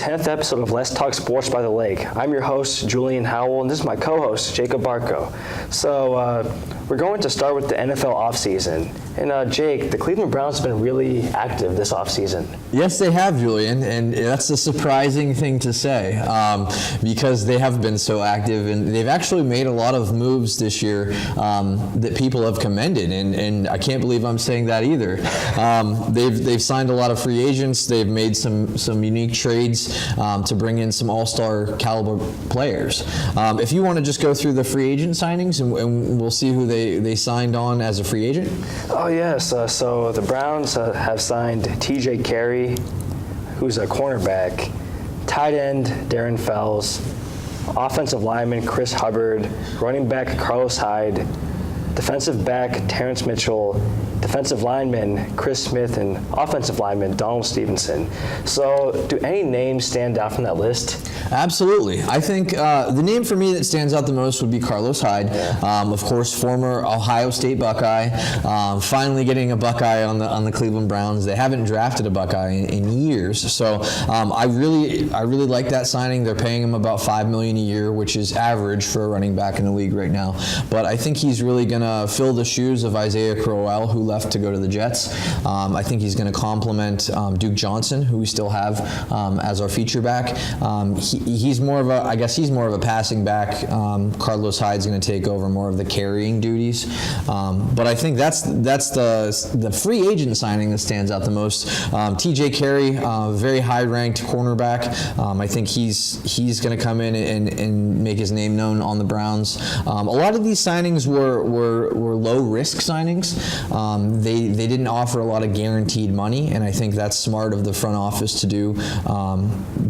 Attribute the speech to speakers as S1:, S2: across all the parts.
S1: 10th episode of Let's Talk Sports by the Lake. I'm your host, Julian Howell, and this is my co-host, Jacob Barco. So we're going to start with the NFL offseason. And Jake, the Cleveland Browns have been really active this offseason.
S2: Yes, they have, Julian, and that's a surprising thing to say because they have been so active, and they've actually made a lot of moves this year that people have commended, and I can't believe I'm saying that either. They've signed a lot of free agents. They've made some unique trades to bring in some all-star caliber players. If you want to just go through the free agent signings, and we'll see who they signed on as a free agent.
S1: Oh, yes. So the Browns have signed TJ Carey, who's a cornerback, tight end Darren Fells, offensive lineman Chris Hubbard, running back Carlos Hyde, defensive back Terrence Mitchell, defensive lineman Chris Smith, and offensive lineman Donald Stevenson. So do any names stand out from that list?
S2: Absolutely. I think the name for me that stands out the most would be Carlos Hyde. Yeah. Of course, former Ohio State Buckeye, finally getting a Buckeye on the Cleveland Browns. They haven't drafted a Buckeye in years, so I really like that signing. They're paying him about $5 million a year, which is average for a running back in the league right now. But I think he's really going to fill the shoes of Isaiah Crowell, who left to go to the Jets. I think he's going to complement Duke Johnson, who we still have as our feature back. He's more of a passing back. Carlos Hyde's going to take over more of the carrying duties. But I think that's the free agent signing that stands out the most. TJ Carey, very high-ranked cornerback. I think he's going to come in and make his name known on the Browns. A lot of these signings were low-risk signings. They didn't offer a lot of guaranteed money, and I think that's smart of the front office to do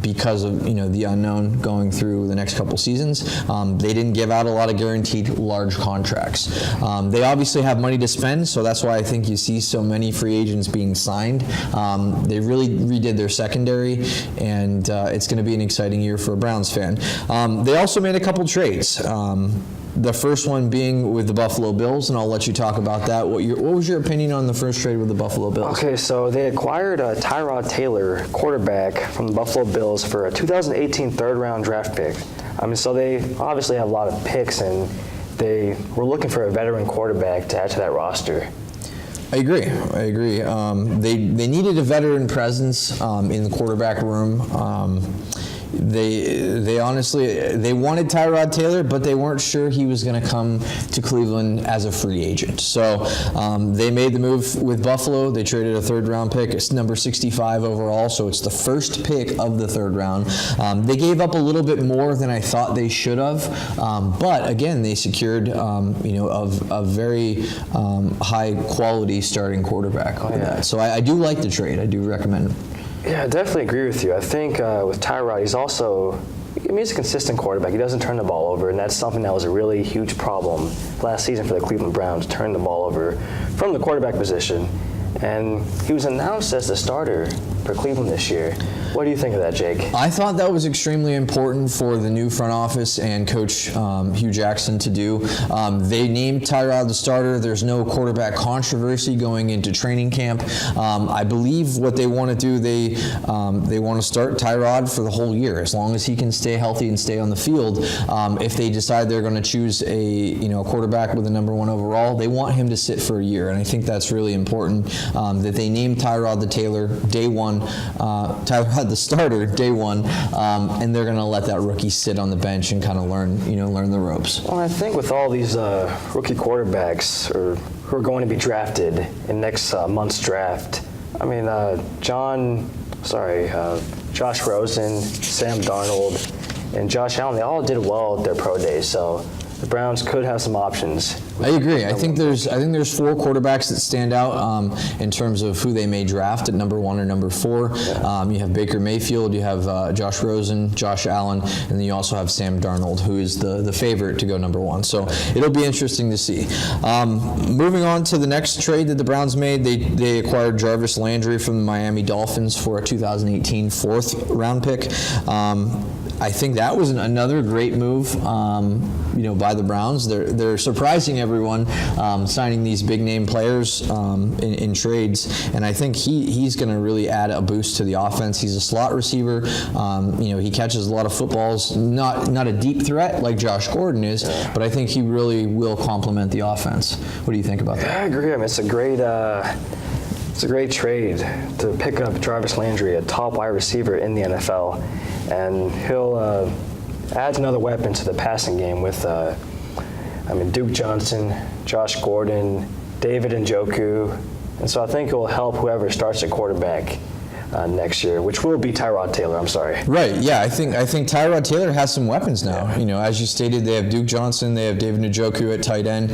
S2: because of the unknown going through the next couple seasons. They didn't give out a lot of guaranteed large contracts. They obviously have money to spend, so that's why I think you see so many free agents being signed. They really redid their secondary, and it's going to be an exciting year for a Browns fan. They also made a couple trades. The first one being with the Buffalo Bills, and I'll let you talk about that. What was your opinion on the first trade with the Buffalo Bills?
S1: Okay, so they acquired Tyrod Taylor, quarterback from the Buffalo Bills, for a 2018 third-round draft pick. So they obviously have a lot of picks, and they were looking for a veteran quarterback to add to that roster.
S2: I agree. They needed a veteran presence in the quarterback room. They honestly wanted Tyrod Taylor, but they weren't sure he was going to come to Cleveland as a free agent. So they made the move with Buffalo. They traded a third-round pick. It's number 65 overall, so it's the first pick of the third round. They gave up a little bit more than I thought they should have, but again, they secured a very high-quality starting quarterback with that. So I do like the trade. I do recommend it.
S1: Yeah, I definitely agree with you. I think with Tyrod, he's a consistent quarterback. He doesn't turn the ball over, and that's something that was a really huge problem last season for the Cleveland Browns, turn the ball over from the quarterback position. And he was announced as the starter for Cleveland this year. What do you think of that, Jake?
S2: I thought that was extremely important for the new front office and Coach Hugh Jackson to do. They named Tyrod the starter. There's no quarterback controversy going into training camp. I believe what they want to do, they want to start Tyrod for the whole year, as long as he can stay healthy and stay on the field. If they decide they're going to choose a quarterback with the number 1 overall, they want him to sit for a year, and I think that's really important. That they named Tyrod the Taylor day one, Tyrod the starter day one, and they're going to let that rookie sit on the bench and kind of learn the ropes.
S1: Well, I think with all these rookie quarterbacks who are going to be drafted in next month's draft, Josh Rosen, Sam Darnold, and Josh Allen, they all did well at their pro days, so the Browns could have some options.
S2: I agree. I think there's 4 quarterbacks that stand out in terms of who they may draft at number 1 or number 4. Yeah. You have Baker Mayfield, you have Josh Rosen, Josh Allen, and then you also have Sam Darnold, who is the favorite to go number 1. So it'll be interesting to see. Moving on to the next trade that the Browns made, they acquired Jarvis Landry from the Miami Dolphins for a 2018 4th round pick. I think that was another great move, by the Browns. They're surprising everyone, signing these big name players in trades, and I think he's going to really add a boost to the offense. He's a slot receiver. He catches a lot of footballs. Not a deep threat like Josh Gordon is, but I think he really will complement the offense. What do you think about that?
S1: I agree. I mean, it's a great trade to pick up Jarvis Landry, a top wide receiver in the NFL, and he'll add another weapon to the passing game with, Duke Johnson, Josh Gordon, David Njoku, and so I think it will help whoever starts at quarterback next year, which will be Tyrod Taylor. I'm sorry.
S2: Right. Yeah. I think Tyrod Taylor has some weapons now.
S1: Yeah.
S2: As you stated, they have Duke Johnson, they have David Njoku at tight end,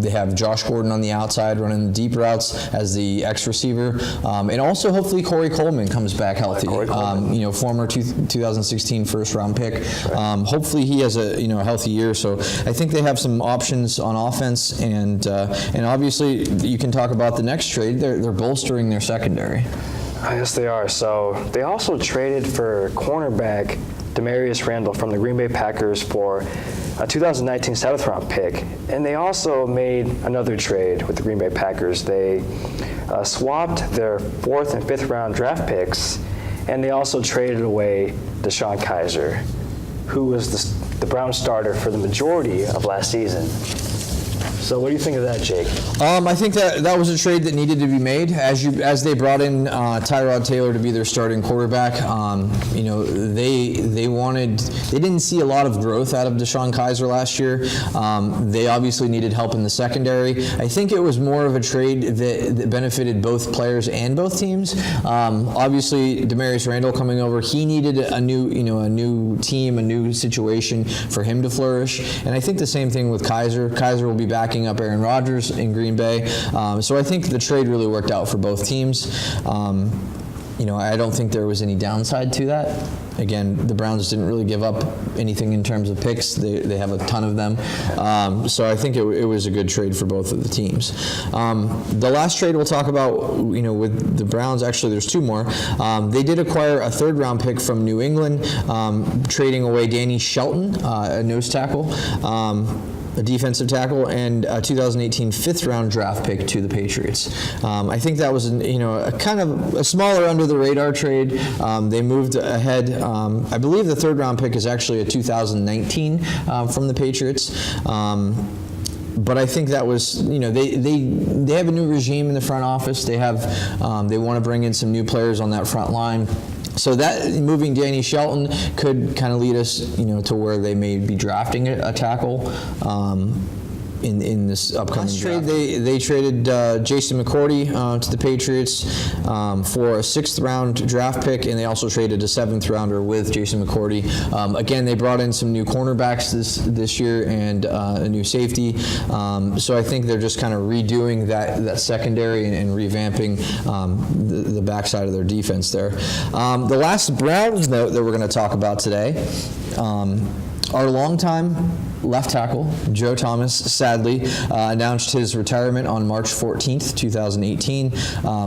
S2: they have Josh Gordon on the outside running the deep routes as the X receiver, and also hopefully Corey Coleman comes back healthy. Former 2016 first round pick.
S1: Right.
S2: Hopefully he has a healthy year. So I think they have some options on offense, and obviously you can talk about the next trade. They're bolstering their secondary.
S1: Yes, they are. So they also traded for cornerback Demarius Randall from the Green Bay Packers for a 2019 7th-round pick. And they also made another trade with the Green Bay Packers. They swapped their 4th and 5th-round draft picks, and they also traded away DeShone Kizer, who was the Browns starter for the majority of last season. So what do you think of that, Jake?
S2: I think that was a trade that needed to be made as they brought in Tyrod Taylor to be their starting quarterback. They didn't see a lot of growth out of DeShone Kizer last year. They obviously needed help in the secondary. I think it was more of a trade that benefited both players and both teams. Obviously, Demarius Randall coming over, he needed a new team, a new situation for him to flourish. And I think the same thing with Kizer. Kizer will be backing up Aaron Rodgers in Green Bay. So I think the trade really worked out for both teams. I don't think there was any downside to that. Again, the Browns didn't really give up anything in terms of picks. They have a ton of them. So I think it was a good trade for both of the teams. The last trade we'll talk about, with the Browns, actually there's two more. They did acquire a 3rd-round pick from New England, trading away Danny Shelton, a nose tackle. A defensive tackle, and a 2018 5th-round draft pick to the Patriots. I think that was a kind of a smaller under-the-radar trade. They moved ahead. I believe the 3rd-round pick is actually a 2019 from the Patriots. But I think that was, they have a new regime in the front office. They want to bring in some new players on that front line. So that moving Danny Shelton could kind of lead us, to where they may be drafting a tackle in this upcoming draft. They traded Jason McCourty to the Patriots for a 6th-round draft pick, and they also traded a 7th-rounder with Jason McCourty. Again, they brought in some new cornerbacks this year and a new safety. So I think they're just kind of redoing that secondary and revamping the backside of their defense there. The last Browns note that we're going to talk about today, our longtime left tackle, Joe Thomas, sadly announced his retirement on March 14th, 2018,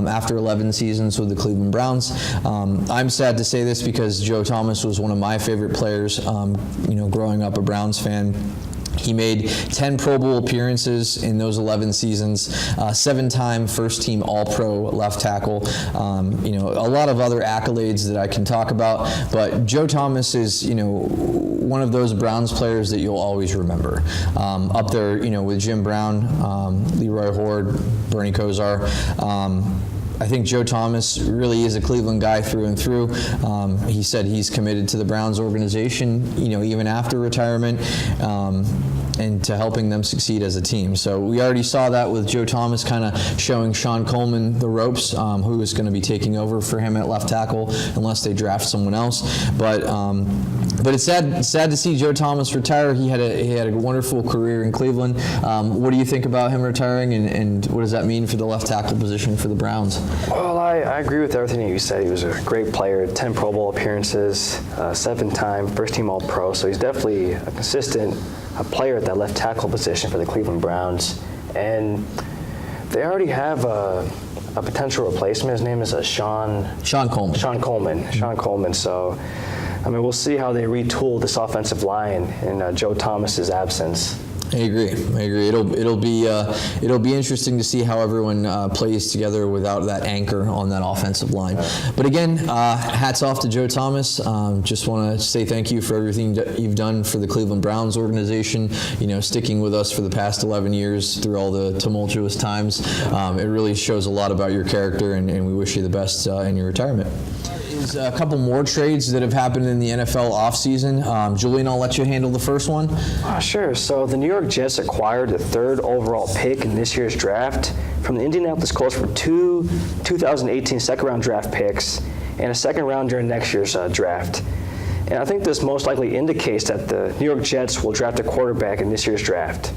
S2: after 11 seasons with the Cleveland Browns. I'm sad to say this because Joe Thomas was one of my favorite players, growing up a Browns fan. He made 10 Pro Bowl appearances in those 11 seasons, 7-time first-team All-Pro left tackle, a lot of other accolades that I can talk about, but Joe Thomas is, one of those Browns players that you'll always remember. Up there, with Jim Brown, Leroy Horde, Bernie Kosar. I think Joe Thomas really is a Cleveland guy through and through. He said he's committed to the Browns organization, even after retirement, and to helping them succeed as a team. So we already saw that with Joe Thomas kind of showing Sean Coleman the ropes, who is going to be taking over for him at left tackle unless they draft someone else. But it's sad to see Joe Thomas retire. He had a wonderful career in Cleveland. What do you think about him retiring, and what does that mean for the left tackle position for the Browns?
S1: Well, I agree with everything that you said. He was a great player, 10 Pro Bowl appearances, 7-time first-team All-Pro, so he's definitely a consistent player at that left tackle position for the Cleveland Browns. And they already have a potential replacement. His name is Sean Coleman.
S2: Sean Coleman.
S1: Sean Coleman. So I mean, we'll see how they retool this offensive line in Joe Thomas's absence.
S2: I agree. It'll be interesting to see how everyone plays together without that anchor on that offensive line. But again, hats off to Joe Thomas. Just want to say thank you for everything that you've done for the Cleveland Browns organization. Sticking with us for the past 11 years through all the tumultuous times. It really shows a lot about your character, and we wish you the best in your retirement. There's a couple more trades that have happened in the NFL offseason. Julian, I'll let you handle the first one.
S1: Sure. So the New York Jets acquired the 3rd overall pick in this year's draft from the Indianapolis Colts for 2 2018 second-round draft picks and a second round during next year's draft. And I think this most likely indicates that the New York Jets will draft a quarterback in this year's draft.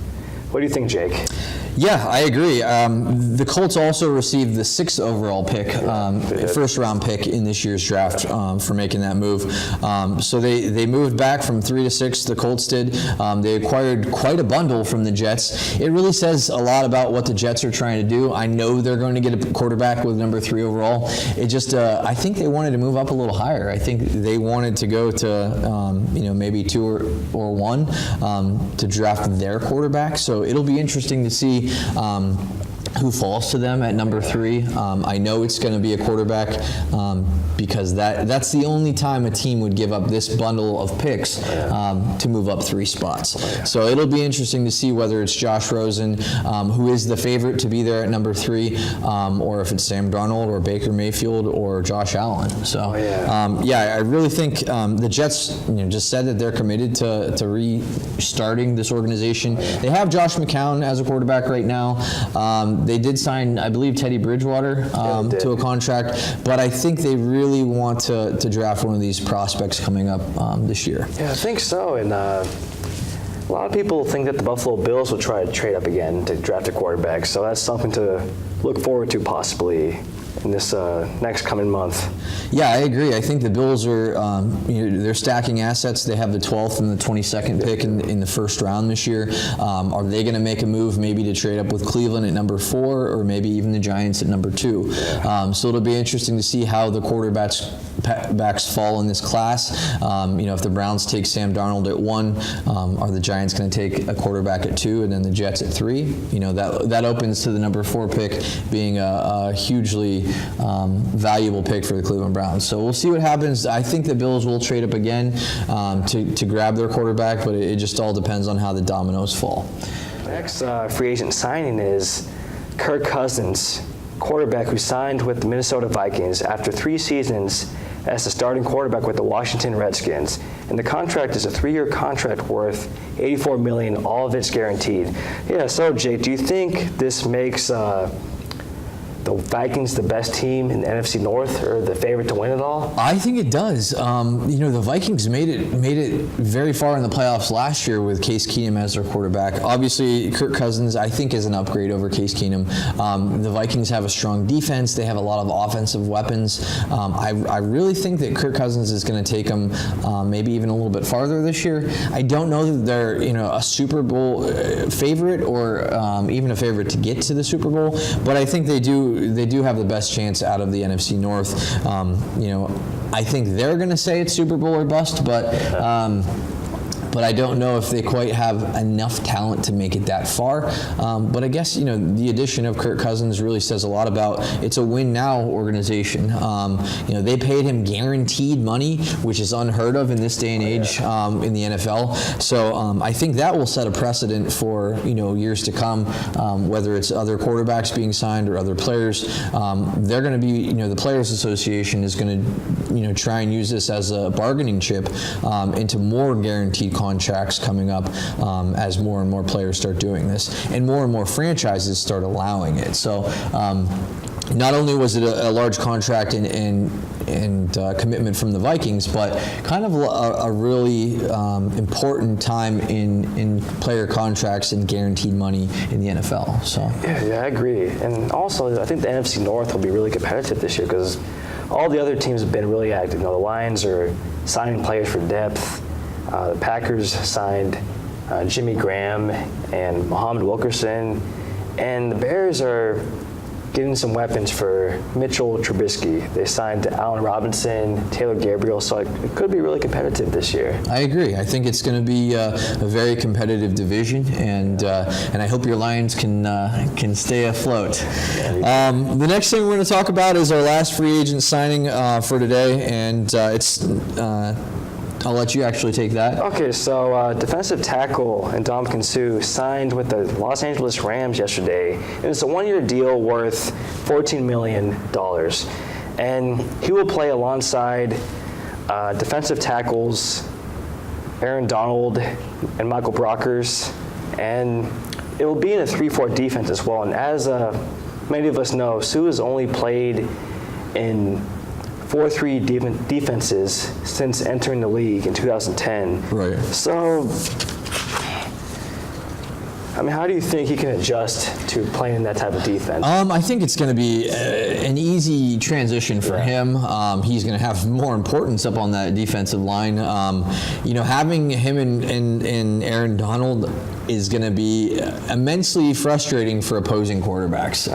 S1: What do you think, Jake?
S2: Yeah, I agree. The Colts also received the 6th overall pick, first-round pick in this year's draft for making that move. So they moved back from 3 to 6. The Colts did. They acquired quite a bundle from the Jets. It really says a lot about what the Jets are trying to do. I know they're going to get a quarterback with number 3 overall. It just, I think they wanted to move up a little higher. I think they wanted to go to, maybe 2 or 1 to draft their quarterback. So it'll be interesting to see who falls to them at number 3. I know it's going to be a quarterback because that's the only time a team would give up this bundle of picks to move up 3 spots. So it'll be interesting to see whether it's Josh Rosen, who is the favorite to be there at number 3, or if it's Sam Darnold or Baker Mayfield or Josh Allen. So I really think the Jets just said that they're committed to restarting this organization. They have Josh McCown as a quarterback right now. They did sign, I believe, Teddy Bridgewater to a contract, but I think they really want to draft one of these prospects coming up this year.
S1: Yeah, I think so. And a lot of people think that the Buffalo Bills will try to trade up again to draft a quarterback, so that's something to look forward to possibly in this next coming month.
S2: Yeah, I agree. I think the Bills are they're stacking assets. They have the 12th and the 22nd pick in the first round this year. Are they going to make a move maybe to trade up with Cleveland at number 4 or maybe even the Giants at number 2? So it'll be interesting to see how the quarterbacks fall in this class. If the Browns take Sam Darnold at 1, are the Giants going to take a quarterback at 2 and then the Jets at 3? That opens to the number 4 pick being a hugely valuable pick for the Cleveland Browns. So we'll see what happens. I think the Bills will trade up again to grab their quarterback, but it just all depends on how the dominoes fall.
S1: Next free agent signing is Kirk Cousins, quarterback who signed with the Minnesota Vikings after 3 seasons as the starting quarterback with the Washington Redskins. And the contract is a 3-year contract worth $84 million, all of it's guaranteed. Yeah, so Jake, do you think this makes the Vikings the best team in the NFC North, or the favorite to win it all?
S2: I think it does. The Vikings made it very far in the playoffs last year with Case Keenum as their quarterback. Obviously, Kirk Cousins, I think, is an upgrade over Case Keenum. The Vikings have a strong defense. They have a lot of offensive weapons. I really think that Kirk Cousins is going to take them maybe even a little bit farther this year. I don't know that they're a Super Bowl favorite or even a favorite to get to the Super Bowl, but I think they do have the best chance out of the NFC North. I think they're going to say it's Super Bowl or bust, but I don't know if they quite have enough talent to make it that far. But I guess, the addition of Kirk Cousins really says a lot about it's a win-now organization. They paid him guaranteed money, which is unheard of in this day and age in the NFL. So I think that will set a precedent for, years to come, whether it's other quarterbacks being signed or other players. They're going to be, the Players Association is going to, try and use this as a bargaining chip into more guaranteed contracts coming up as more and more players start doing this and more franchises start allowing it. So not only was it a large contract and commitment from the Vikings, but kind of a really important time in player contracts and guaranteed money in the NFL. So
S1: yeah, I agree. And also, I think the NFC North will be really competitive this year because all the other teams have been really active. The Lions are signing players for depth. The Packers signed Jimmy Graham and Muhammad Wilkerson, and the Bears are getting some weapons for Mitchell Trubisky. They signed Allen Robinson, Taylor Gabriel, so it could be really competitive this year.
S2: I agree. I think it's going to be a very competitive division, and I hope your Lions can stay afloat. The next thing we're going to talk about is our last free agent signing for today, and I'll let you actually take that.
S1: Okay, so defensive tackle Ndamukong Suh signed with the Los Angeles Rams yesterday, and it's a one-year deal worth $14 million. And he will play alongside defensive tackles Aaron Donald and Michael Brockers, and it will be in a 3-4 defense as well. And as many of us know, Suh has only played in 4-3 defenses since entering the league in 2010.
S2: Right.
S1: So, I mean, how do you think he can adjust to playing in that type of defense?
S2: I think it's going to be an easy transition for him. He's going to have more importance up on that defensive line. Having him and Aaron Donald is going to be immensely frustrating for opposing quarterbacks.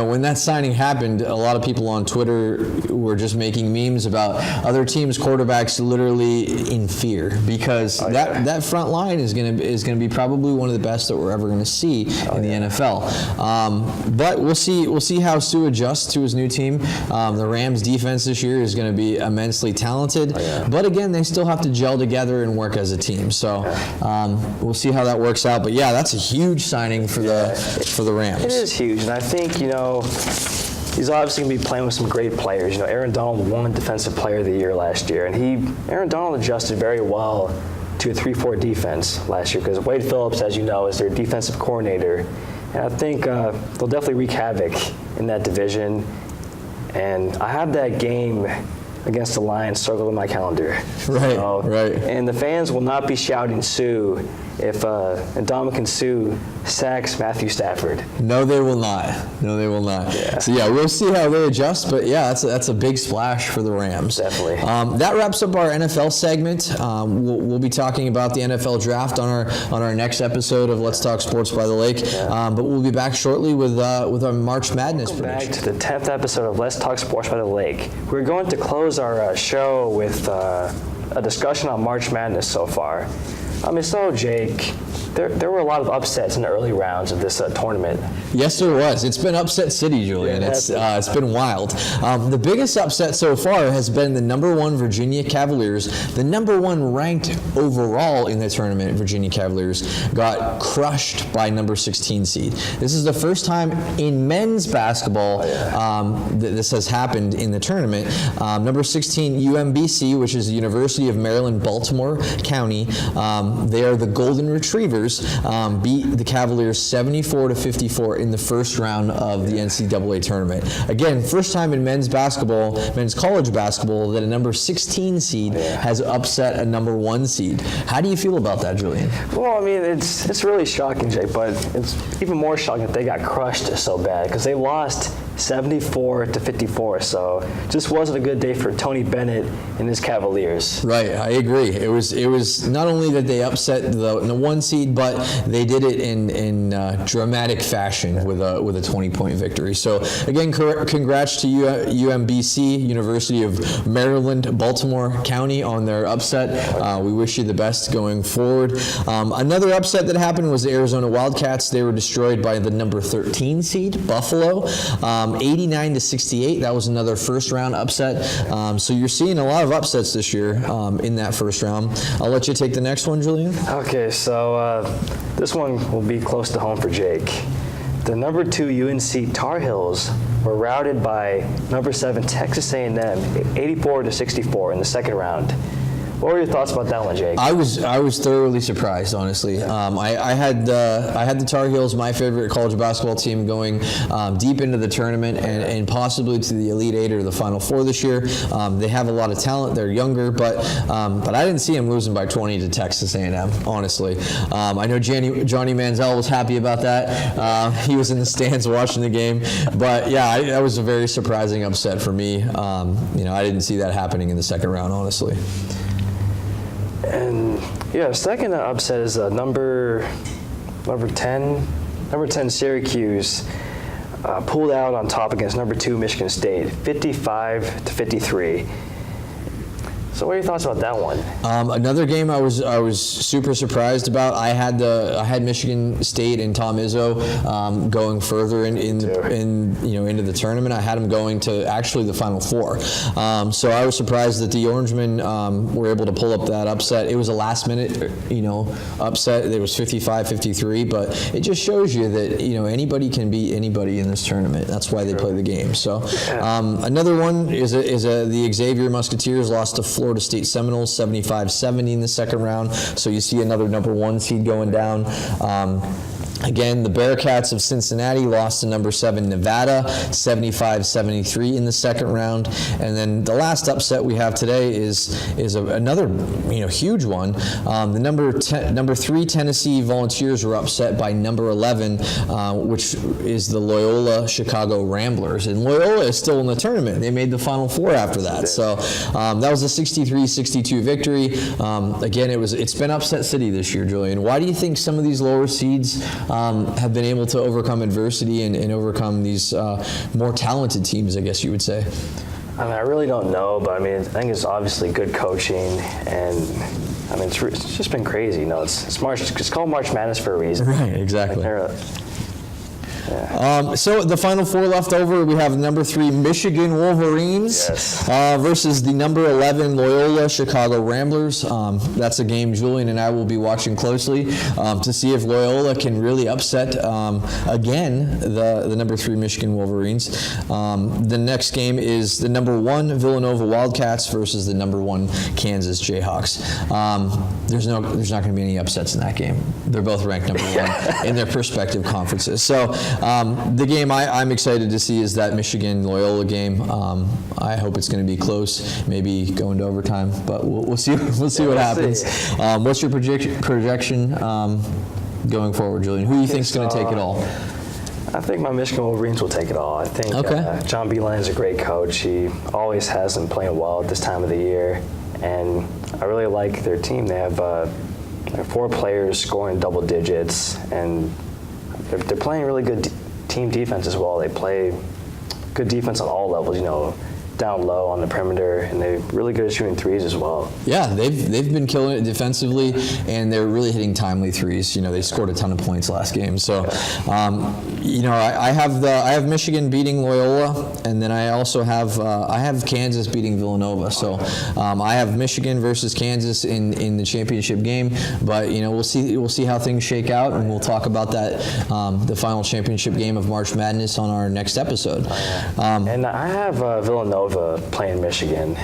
S2: When that signing happened, a lot of people on Twitter were just making memes about other teams' quarterbacks literally in fear because that front line is going to be probably one of the best that we're ever going to see in the NFL. But we'll see how Suh adjusts to his new team. The Rams defense this year is going to be immensely talented, but again, they still have to gel together and work as a team. So we'll see how that works out. But yeah, that's a huge signing for the Rams.
S1: It is huge, and I think he's obviously going to be playing with some great players. Aaron Donald won Defensive Player of the Year last year, and Aaron Donald adjusted very well to a 3-4 defense last year because Wade Phillips, as you know, is their defensive coordinator, and I think they'll definitely wreak havoc in that division. And I have that game against the Lions circled in my calendar.
S2: Right.
S1: And the fans will not be shouting Suh if Ndamukong Suh sacks Matthew Stafford.
S2: No, they will not.
S1: Yeah.
S2: So yeah, we'll see how they adjust. But yeah, that's a big splash for the Rams.
S1: Definitely.
S2: That wraps up our NFL segment. We'll be talking about the NFL draft on our next episode of Let's Talk Sports by the Lake. But we'll be back shortly with our March Madness prediction.
S1: Back to the 10th episode of Let's Talk Sports by the Lake. We're going to close our show with a discussion on March Madness so far. So Jake, there were a lot of upsets in the early rounds of this tournament.
S2: Yes, there was. It's been upset city, Julian. It's been wild. The biggest upset so far has been the #1 Virginia Cavaliers. The #1 ranked overall in the tournament, Virginia Cavaliers, got crushed by #16 seed. This is the first time in men's basketball that this has happened in the tournament. #16 UMBC, which is the University of Maryland, Baltimore County. They are the Golden Retrievers. Beat the Cavaliers 74-54 in the first round of the NCAA tournament. Again, first time in men's college basketball, that a #16 seed has upset a #1 seed. How do you feel about that, Julian?
S1: Well, it's really shocking, Jake, but it's even more shocking that they got crushed so bad because they lost 74-54. So just wasn't a good day for Tony Bennett and his Cavaliers.
S2: Right, I agree. It was not only that they upset the 1 seed, but they did it in dramatic fashion with a 20-point victory. So again, congrats to UMBC, University of Maryland, Baltimore County, on their upset. We wish you the best going forward. Another upset that happened was the Arizona Wildcats. They were destroyed by the #13 seed, Buffalo. 89-68. That was another first-round upset. So you're seeing a lot of upsets this year in that first round. I'll let you take the next one, Julian.
S1: Okay, so this one will be close to home for Jake. The #2 UNC Tar Heels were routed by #7 Texas A&M 84-64 in the second round. What were your thoughts about that one, Jake?
S2: I was thoroughly surprised, honestly. I had the Tar Heels, my favorite college basketball team, going deep into the tournament and possibly to the Elite Eight or the Final Four this year. They have a lot of talent. They're younger, but I didn't see them losing by 20 to Texas A&M, honestly. I know Johnny Manziel was happy about that. He was in the stands watching the game, but yeah, that was a very surprising upset for me. I didn't see that happening in the second round, honestly.
S1: And yeah, second upset is number 10 Syracuse. pulled out on top against number 2 Michigan State, 55-53. So what are your thoughts about that one?
S2: Another game I was super surprised about. I had Michigan State and Tom Izzo going further into the tournament. I had them going to actually the Final Four. So I was surprised that the Orangemen were able to pull up that upset. It was a last minute upset. It was 55-53, but it just shows you that anybody can beat anybody in this tournament. That's why they play the game. So another one is the Xavier Musketeers lost to Florida State Seminoles 75-70 in the second round. So you see another number 1 seed going down. Again, the Bearcats of Cincinnati lost to number 7 Nevada 75-73 in the second round. And then the last upset we have today is another huge one. The number 3 Tennessee Volunteers were upset by number 11, which is the Loyola Chicago Ramblers. And Loyola is still in the tournament. They made the Final Four after that. So that was a 63-62 victory. Again, it's been upset city this year, Julian. Why do you think some of these lower seeds have been able to overcome adversity and overcome these more talented teams, I guess you would say?
S1: I really don't know, but I think it's obviously good coaching, and it's just been crazy. It's March. It's called March Madness for a reason.
S2: Right, exactly. So the Final Four left over, we have number 3 Michigan Wolverines versus the number 11 Loyola Chicago Ramblers. That's a game Julian and I will be watching closely to see if Loyola can really upset again the number 3 Michigan Wolverines. The next game is the number 1 Villanova Wildcats versus the number 1 Kansas Jayhawks. There's not going to be any upsets in that game. They're both ranked number 1 in their respective conferences. So the game I'm excited to see is that Michigan-Loyola game. I hope it's going to be close, maybe going to overtime, but we'll see. We'll see what happens. What's your projection going forward, Julian? Who do you think is going to take it all?
S1: I think my Michigan Wolverines will take it all. I think John Beilein is a great coach. He always has them playing well at this time of the year, and I really like their team. They have 4 players scoring double digits, and they're playing really good team defense as well. They play good defense on all levels, down low on the perimeter, and they're really good at shooting threes as well. Yeah,
S2: they've been killing it defensively, and they're really hitting timely threes. They scored a ton of points last game. So, I have Michigan beating Loyola, and then I also have Kansas beating Villanova. So, I have Michigan versus Kansas in the championship game. But we'll see how things shake out, and we'll talk about that the final championship game of March Madness on our next episode.
S1: And I have Villanova playing Michigan,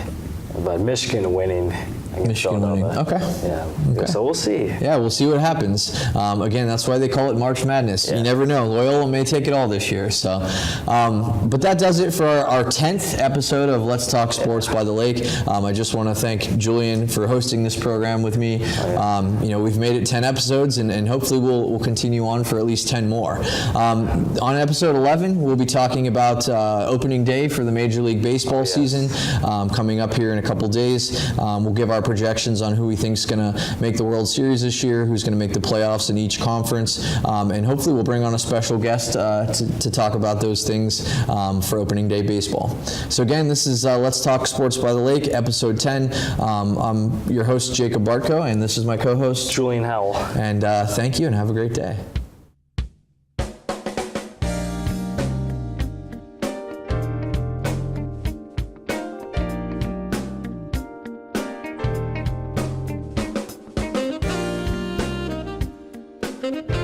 S1: but Michigan winning.
S2: Michigan winning. Okay.
S1: Yeah. Okay. So we'll see.
S2: Yeah, we'll see what happens. Again, that's why they call it March Madness. Yeah. You never know. Loyola may take it all this year. So, but that does it for our 10th episode of Let's Talk Sports by the Lake. I just want to thank Julian for hosting this program with me. We've made it 10 episodes, and hopefully we'll continue on for at least 10 more. On episode 11, we'll be talking about opening day for the Major League Baseball season coming up here in a couple days. We'll give our projections on who we think is going to make the World Series this year, who's going to make the playoffs in each conference, and hopefully we'll bring on a special guest to talk about those things for opening day baseball. So again, this is Let's Talk Sports by the Lake, episode 10. I'm your host, Jacob Bartko, and this is my co-host,
S1: Julian Howell.
S2: And thank you, and have a great day.
S3: Thank you.